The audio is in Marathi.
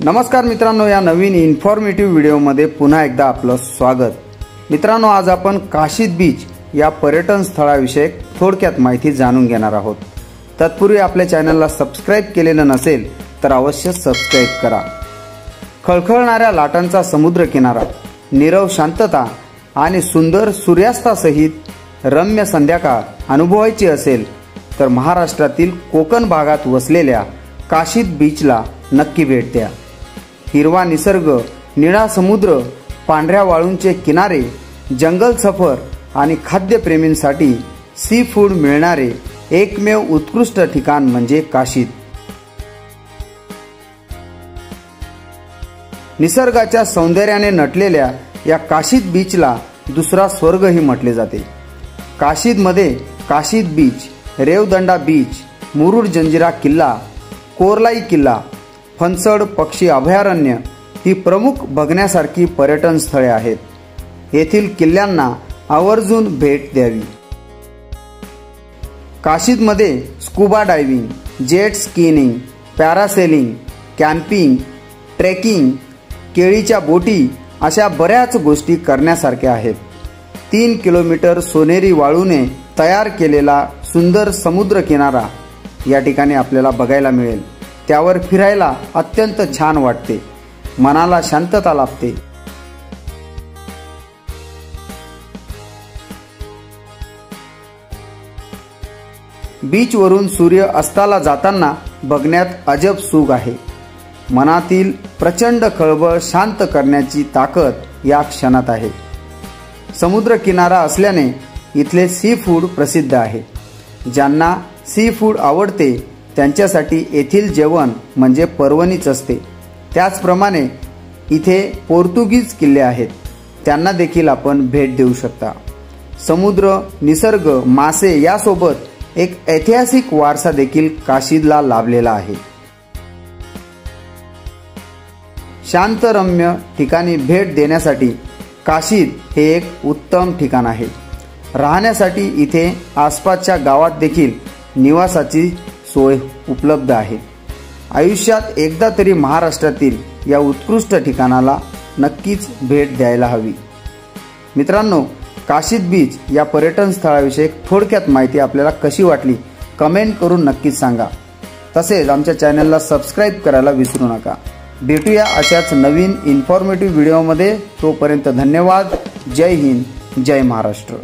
नमस्कार मित्रांनो, या नवीन इन्फॉर्मेटिव्ह व्हिडिओमध्ये पुन्हा एकदा आपलं स्वागत। मित्रांनो, आज आपण काशीद बीच या पर्यटन स्थळाविषयी थोडक्यात माहिती जाणून घेणार आहोत। तत्पूर्वी आपल्या चॅनलला सबस्क्राइब केलेलं नसेल तर अवश्य सबस्क्राइब करा। खळखळणाऱ्या लाटांचा समुद्र किनारा, नीरव शांतता आणि सुंदर सूर्यास्तासहित रम्य संध्याकाळ अनुभवायची असेल तर महाराष्ट्रातील कोकण भागात वसलेल्या काशीद बीचला नक्की भेट द्या। हिरवा निसर्ग, निळा समुद्र, पांढऱ्या वाळूंचे किनारे, जंगल सफर आणि खाद्यप्रेमींसाठी सी फूड मिळणारे एकमेव उत्कृष्ट ठिकाण म्हणजे काशीद। निसर्गाच्या सौंदर्याने नटलेल्या या काशीद बीचला दुसरा स्वर्गही म्हटले जाते। काशीदमध्ये काशीद बीच, रेवदंडा बीच, मुरुड जंजिरा किल्ला, कोरलाई किल्ला, फणसड पक्षी अभयारण्य ही प्रमुख बघण्यासारखी पर्यटन स्थळे आहेत। येथील किल्ल्यांना आवर्जून भेट द्यावी। काशीदमध्ये scuba diving, jet skiing, parasailing, camping, trekking, केळीच्या बोटी अशा बऱ्याच गोष्टी करण्यासारख्या आहेत। 3 किलोमीटर सोनेरी वाळूने तयार केलेला सुंदर समुद्र किनारा या ठिकाणी आपल्याला बघायला मिळेल। त्यावर फिरायला अत्यंत छान वाटते, मनाला शांतता लाभते। बीचवरून सूर्य अस्ताला जाताना बघण्यात अजब सुख आहे। मनातील प्रचंड खळबळ शांत करण्याची ताकद या क्षणात आहे। समुद्र किनारा असल्याने इथले सी फूड प्रसिद्ध आहे। ज्यांना सी फूड आवडते त्यांच्यासाठी येथील जेवण म्हणजे पर्वणीच असते। त्याचप्रमाणे इथे पोर्तुगीज किल्ले आहेत, त्यांना देखील आपण भेट देऊ शकता। समुद्र, निसर्ग, मासे यासोबत एक ऐतिहासिक वारसा देखील काशीदला लाभलेला आहे। शांतरम्य ठिकाणी भेट देण्यासाठी काशीद हे एक उत्तम ठिकाण आहे। राहण्यासाठी इथे आसपासच्या गावात देखील निवासाची सोय उपलब्ध आहे। आयुष्यात एकदा तरी महाराष्ट्रातील या उत्कृष्ट ठिकाणाला नक्कीच भेट द्यायला हवी। मित्रांनो, काशीद बीच या पर्यटन स्थळाविषयी थोडक्यात माहिती आपल्याला कशी वाटली कमेंट करून नक्कीच सांगा। तसेच आमच्या चॅनलला सबस्क्राइब करायला विसरू नका। भेटूया अशाच नवीन इन्फॉर्मेटिव्ह व्हिडिओमध्ये। तोपर्यंत धन्यवाद। जय हिंद, जय महाराष्ट्र।